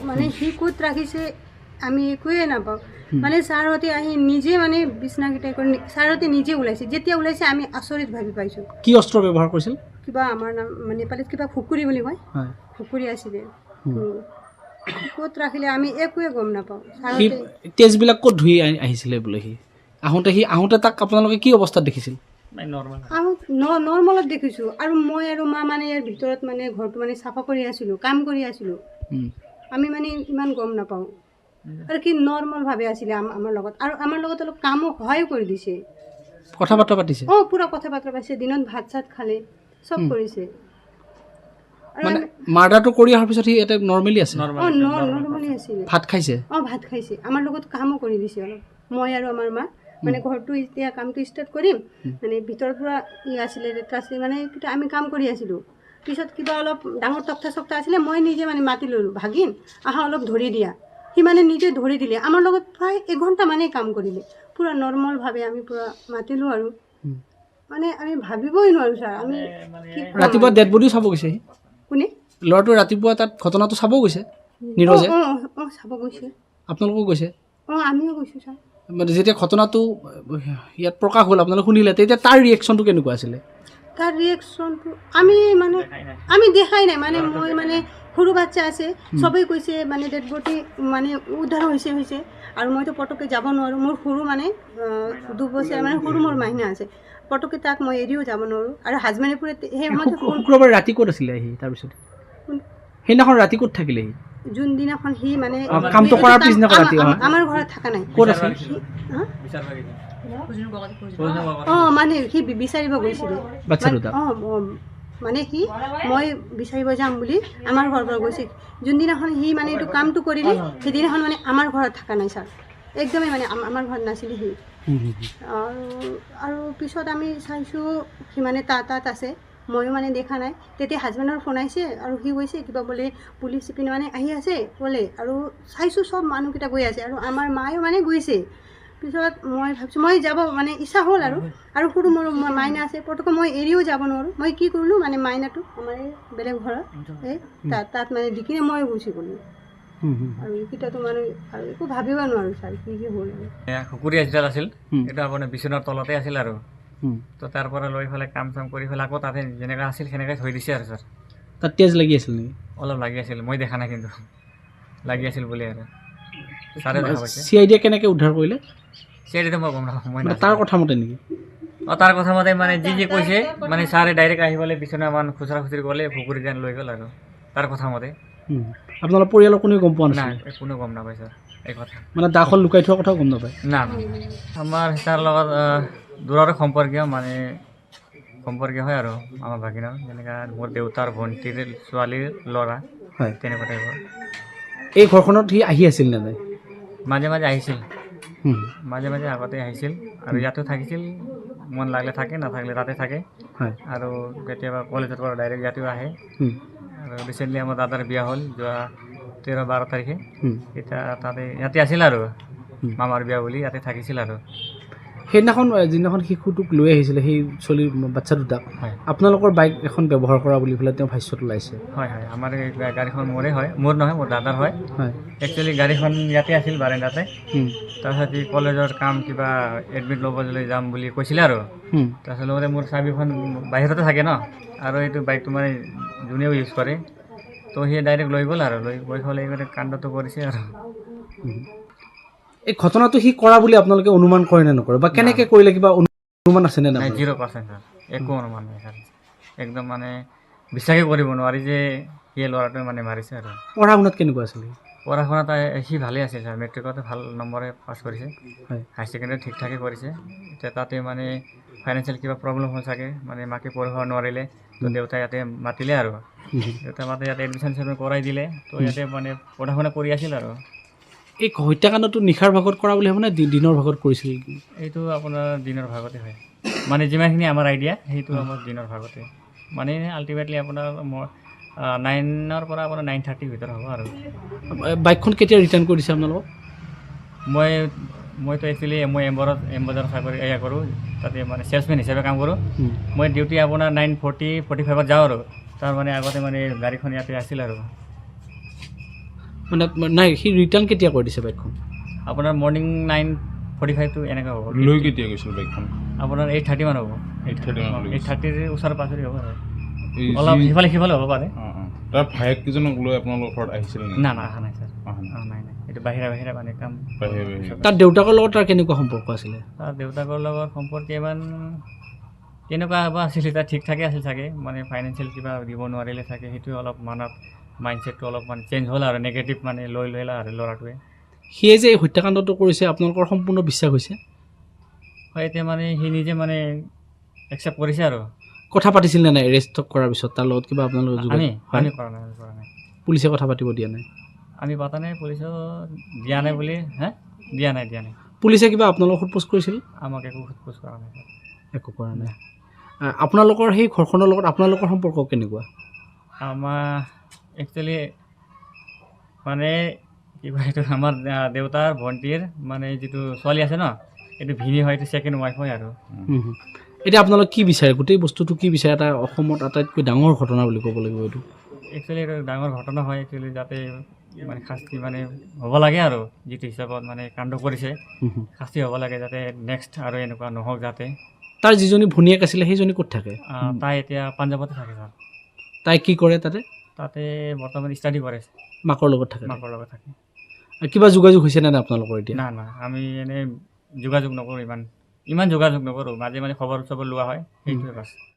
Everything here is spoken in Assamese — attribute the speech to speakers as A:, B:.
A: মানে সি ক'ত ৰাখিছে আমি একোৱে নাপাওঁ মানে ছাৰহঁতে আহি নিজে মানে বিচনাকেইটা কৰি ছাৰহঁতে নিজে ওলাইছে যেতিয়া ওলাইছে আমি আচৰিত ভাবি পাইছোঁ
B: কি অস্ত্ৰ ব্যৱহাৰ কৰিছিল
A: কিবা আমাৰ নাম নেপালীত কিবা খুকুৰি বুলি কয়
B: হয়
A: খুকুৰি আছিলে ক'ত ৰাখিলে আমি একোৱে গম নাপাওঁ
B: সি
A: ছাৰহঁতে
B: তেজবিলাক ক'ত ধুই আহিছিলে বোলে আহোঁতে তাক আপোনালোকে কি অৱস্থাত দেখিছিল
A: নৰ্মেলত দেখিছোঁ আৰু মই আৰু মা মানে ইয়াৰ ভিতৰত মানে ঘৰটো মানে চাফা কৰি আছিলোঁ কাম কৰি আছিলোঁ আমি মানে ইমান গম নাপাওঁ আৰু কি নৰ্মেলভাৱে আছিলে আমাৰ লগত আৰু আমাৰ লগত অলপ কামো সহায় কৰি দিছে
B: কথা বাৰ্তা পাতিছে
A: পুৰা কথা বাৰ্তা পাতিছে দিনত ভাত চাত খালে চব কৰিছে
B: মানে মাৰ্ডাৰটো কৰি অহাৰ পিছত সি এটা নৰ্মেলি আছে
A: নৰ্মেলি আছিলে
B: ভাত খাইছে
A: ভাত খাইছে আমাৰ লগত কামো কৰি দিছে অলপ মই আৰু আমাৰ মা মানে ঘৰটো এতিয়া কামটো ষ্টাৰ্ট কৰিম মানে ভিতৰৰ পৰা আছিলে লেতেৰা আছিলে মানে আমি কাম কৰি আছিলোঁ পিছত কিবা অলপ ডাঙৰ তক্তা চক্তা আছিলে মই নিজে মানে মাতি ল'লোঁ ভাগিন আহা অলপ ধৰি দিয়া সি মানে নিজে ধৰি দিলে আমাৰ লগত প্ৰায় এঘণ্টা মানেই কাম কৰিলে পূৰা নৰ্মেলভাৱে আমি পূৰা মাতিলোঁ আৰু মানে আমি ভাবিবই নোৱাৰোঁ ছাৰ আমি
B: ৰাতিপুৱা ডেড বডিও চাব গৈছে
A: কোনে
B: ল'ৰাটো ৰাতিপুৱা তাত ঘটনাটো চাব গৈছে নীৰজে
A: চাব গৈছে
B: আপোনালোকো গৈছে
A: আমিও গৈছোঁ ছাৰ
B: মানে যেতিয়া ঘটনাটো ইয়াত প্ৰকাশ হ'ল আপোনালোকে শুনিলে তেতিয়া তাৰ ৰিয়েকশ্যনটো কেনেকুৱা আছিলে
A: তাৰ ৰিয়েকশ্যনটো আমি দেখাই নাই মানে মই মানে সৰু বাচ্চা আছে চবেই কৈছে মানে ডেড বডি মানে উদ্ধাৰ হৈছে আৰু মইতো পটককৈ যাব নোৱাৰোঁ মোৰ সৰু মানে 2 বছৰ মানে সৰু মোৰ মাইনা আছে পটককৈ তাক মই এৰিও যাব নোৱাৰোঁ আৰু হাজবেণ্ডে পুৰা সেই সময়ত
B: শুক্ৰবাৰ ৰাতি ক'ত আছিলে সি তাৰপিছত সেইদিনাখন ৰাতি ক'ত থাকিলে সি
A: যোনদিনাখন সি মানে
B: কামটো কৰাৰ পিছদিনাখন ৰাতি
A: আমাৰ ঘৰত থকা নাই
B: ক'ত আছে
A: মানে সি বিচাৰিব গৈছিলে
B: বাচ্চা দুটা
A: মানে সি মই বিচাৰিব যাম বুলি আমাৰ ঘৰৰ পৰা গৈছে যোনদিনাখন সি মানে এইটো কামটো কৰিলে সেইদিনাখন মানে আমাৰ ঘৰত থকা নাই ছাৰ একদমেই মানে আমাৰ ঘৰত নাছিলে সি আৰু পিছত আমি চাইছোঁ সি মানে তাত আছে ময়ো মানে দেখা নাই তেতিয়া হাজবেণ্ডৰ ফোন আহিছে আৰু সি কৈছে কিবা বোলে পুলিচ পিনে মানে আহি আছে ক'লে আৰু চাইছোঁ চব মানুহকেইটা গৈ আছে আৰু আমাৰ মায়েও মানে গৈছে পিছত মই ভাবিছোঁ মই যাব মানে ইচ্ছা হ'ল আৰু সৰু মোৰ মাইনা আছে পটককৈ মই এৰিও যাব নোৱাৰোঁ মই কি কৰিলোঁ মানে মাইনাটো আমাৰ এই বেলেগ ঘৰত এই তাত মানে দি কিনে মই গুচি গ'লোঁ আৰু এইকেইটাতো মানে আৰু একো ভাবিব নোৱাৰোঁ ছাৰ কি হ'ল
C: খুকুৰী এজডাল আছিল এইটো আপোনাৰ বিচনাৰ তলতে আছিল আৰু তো তাৰ পৰা লৈ পেলাই কাম চাম কৰি পেলাই আকৌ তাতে যেনেকৈ আছিল সেনেকৈ থৈ দিছে আৰু ছাৰ
B: তাত তেজ লাগি আছিল নেকি
C: অলপ লাগি আছিল মই দেখা নাই কিন্তু লাগি আছিল বুলি আৰু ছাৰে দেখা পাইছে
B: CID কেনেকৈ উদ্ধাৰ কৰিলে
C: CID মই গম নাপাওঁ মই
B: তাৰ কথা মতে নেকি
C: তাৰ কথা মতে মানে যি কৈছে মানে ছাৰে ডাইৰেক্ট আহি পেলাই বিচনা মান খুচৰা খুচৰি গ'লে খুকুৰী যেন লৈ গ'ল আৰু তাৰ কথা মতে
B: আপোনালোকৰ পৰিয়ালৰ কোনেও গম পোৱা নাছিল
C: কোনো গম নাপায় ছাৰ এই কথা
B: মানে দাখন লুকাই থোৱাৰ কথাও গম নাপায়
C: না আমাৰ তাৰ লগত দূৰৰে সম্পৰ্কীয় মানে সম্পৰ্কীয় হয় আৰু আমাৰ ভাগিনৰ যেনেকৈ মোৰ দেউতাৰ ভণ্টিৰ ছোৱালীৰ ল'ৰা
B: হয়
C: তেনেকুৱা টাইপৰ
B: এই ঘৰখনত সি আহি আছিল নে নাই
C: মাজে মাজে আহিছিল মাজে মাজে আগতে আহিছিল আৰু ইয়াতো থাকিছিল মন লাগিলে থাকে নাথাকিলে তাতে থাকে
B: হয়
C: আৰু কেতিয়াবা কলেজৰ পৰা ডাইৰেক্ট ইয়াতেও আহে আৰু ৰিচেণ্টলি আমাৰ দাদাৰ বিয়া হ'ল যোৱা 13-12 তাৰিখে এতিয়া তাতে ইয়াতে আছিল আৰু মামাৰ বিয়া বুলি ইয়াতে থাকিছিল আৰু
B: সেইদিনাখন যিদিনাখন শিশুটোক লৈ আহিছিলে সেই চলিৰ বাচ্চা দুটাক
C: হয়
B: আপোনালোকৰ বাইক এখন ব্যৱহাৰ কৰা বুলি পেলাই তেওঁ ভাষ্যত ওলাইছে
C: হয় আমাৰ এই গাড়ীখন মোৰে হয় মোৰ নহয় মোৰ দাদাৰ হয় একচুৱেলি গাড়ীখন ইয়াতে আছিল বাৰাণ্ডাতে তাৰপিছত এই কলেজৰ কাম কিবা এডমিট ল'বলৈ যাম বুলি কৈছিলে আৰু তাৰপিছত লগতে মোৰ চাবিখন বাহিৰতে থাকে ন আৰু এইটো বাইকটো মানে যোনেও ইউজ কৰে তো সি ডাইৰেক্ট লৈ গ'ল আৰু গৈ পেলাই এইবাৰে কাণ্ডটো কৰিছে আৰু
B: এই ঘটনাটো সি কৰা বুলি আপোনালোকে অনুমান কৰে নে নকৰে বা কেনেকৈ কৰিলে কিবা অনুমান আছে নে নাই
C: 0% ছাৰ একো অনুমান নাই ছাৰ একদম মানে বিশ্বাসেই কৰিব নোৱাৰি যে সেই ল'ৰাটোৱে মানে মাৰিছে আৰু
B: পঢ়া শুনাত কেনেকুৱা আছিলে
C: পঢ়া শুনাত সি ভালেই আছে ছাৰ মেট্ৰিকতে ভাল নম্বৰে পাছ কৰিছে হাই ছেকেণ্ডেৰী ঠিক ঠাকে কৰিছে এতিয়া তাতে মানে ফাইনেন্সিয়েল কিবা প্ৰব্লেম হ'ল চাগে মানে মাকে পঢ়িব নোৱাৰিলে তো দেউতাই ইয়াতে মাতিলে আৰু দেউতাই মাতে ইয়াতে এডমিশ্যন কৰাই দিলে তো ইয়াতে মানে পঢ়া শুনা কৰি আছিল আৰু
B: এই হত্যাকাণ্ডটো নিশাৰ ভাগত কৰা বুলি ভাবে নে দিনৰ ভাগত কৰিছিল
C: এইটো আপোনাৰ দিনৰ ভাগতে হয় মানে যিমানখিনি আমাৰ আইডিয়া সেইটো আমাৰ দিনৰ ভাগতে মানে আল্টিমেটলি আপোনাৰ 9ৰ পৰা আপোনাৰ 9:30 ভিতৰত হ'ব আৰু
B: বাইকখন কেতিয়া ৰিটাৰ্ণ কৰিছে আপোনালোকক
C: মইতো একচুৱেলি মই এম্বজাৰত চাকৰি এয়া কৰোঁ তাতে মানে চেলছমেন হিচাপে কাম কৰোঁ মই ডিউটি আপোনাৰ 9:40-45ত যাওঁ আৰু তাৰ মানে আগতে মানে গাড়ীখন ইয়াতে আছিল আৰু
B: মানে নাই সি ৰিটাৰ্ণ কেতিয়া কৰি দিছে বাইকখন
C: আপোনাৰ মৰ্ণিং 9:45 টো এনেকুৱা হ'ব
D: লৈ কেতিয়া গৈছিল বাইকখন
C: আপোনাৰ 8:30 মান হ'ব
D: 8:30 মান লৈ
C: 8:30 ওচৰে পাজৰে হ'ব আৰু
D: এই
C: অলপ
D: যি-
C: সিফালে হ'ব পাৰে
D: তাৰ ভায়েককেইজনক লৈ আপোনালোকৰ ঘৰত আহিছিল নেকি?
C: না অহা নাই ছাৰ
D: অহা নাই।
C: নাই এইটো বাহিৰা মানে কাম
D: বাহিৰে বাহিৰে।
B: তাৰ দেউতাকৰ লগত তাৰ কেনেকুৱা সম্পৰ্ক আছিলে
C: তাৰ দেউতাকৰ লগত সম্পৰ্ক ইমান কেনেকুৱা হ'ব আছিল তাৰ ঠিক ঠাকে আছিল চাগে মানে ফাইনেন্সিয়েল কিবা দিব নোৱাৰিলে চাগে সেইটোৱে অলপ মনত মাইণ্ডছেটটো অলপ মানে চেঞ্জ হ'ল আৰু নেগেটিভ মানে লৈ ল'লে আৰু ল'ৰাটোৱে
B: সিয়ে যে এই হত্যাকাণ্ডটো কৰিছে আপোনালোকৰ সম্পূৰ্ণ বিশ্বাস হৈছে
C: হয় এতিয়া মানে সি নিজে মানে একচেপ্ট কৰিছে আৰু
B: কথা পাতিছিল নে নাই এৰেষ্ট কৰাৰ পিছত তাৰ লগত কিবা আপোনালোকে
C: আমি
B: যোগাযোগ হয়
C: আমি কৰা নাই
B: পুলিচে কথা পাতিব দিয়া নাই
C: আমি পতা নাই পুলিচো দিয়া নাই বুলি দিয়া নাই
B: পুলিচে কিবা আপোনালোকক সোধপোছ কৰিছিল
C: আমাক একো সোধপোছ কৰা নাই
B: একো কৰা নাই আপোনালোকৰ সেই ঘৰখনৰ লগত আপোনালোকৰ সম্পৰ্ক কেনেকুৱা
C: আমাৰ একচুৱেলি মানে কি কয় এইটো আমাৰ দেউতাৰ ভণ্টিৰ মানে যিটো ছোৱালী আছে ন এইটো ভিনি হয় এইটো ছেকেণ্ড ৱাইফ হয় আৰু
B: এতিয়া আপোনালোকে কি বিচাৰে গোটেই বস্তুটো কি বিচাৰে এটা অসমত আটাইতকৈ ডাঙৰ ঘটনা বুলি ক'ব লাগিব এইটো
C: একচুৱেলি এইটো ডাঙৰ ঘটনা হয় একচুৱেলি যাতে মানে শাস্তি মানে হ'ব লাগে আৰু যিটো হিচাপত মানে কাণ্ড কৰিছে শাস্তি হ'ব লাগে যাতে নেক্সট আৰু এনেকুৱা নহওক যাতে
B: তাৰ যিজনী ভনীয়েক আছিলে সেইজনী ক'ত থাকে
C: তাই এতিয়া পাঞ্জাৱতে থাকে ছাৰ
B: তাই কি কৰে তাতে
C: বৰ্তমান ষ্টাডি কৰে
B: মাকৰ লগত থাকে
C: মাকৰ লগত থাকে
B: কিবা যোগাযোগ হৈছে নে নাই আপোনালোকৰ এতিয়া
C: না আমি এনেই যোগাযোগ নকৰোঁ ইমান যোগাযোগ নকৰোঁ মাজে মাজে খবৰ চবৰ লোৱা হয় সেইটোৱে বাছ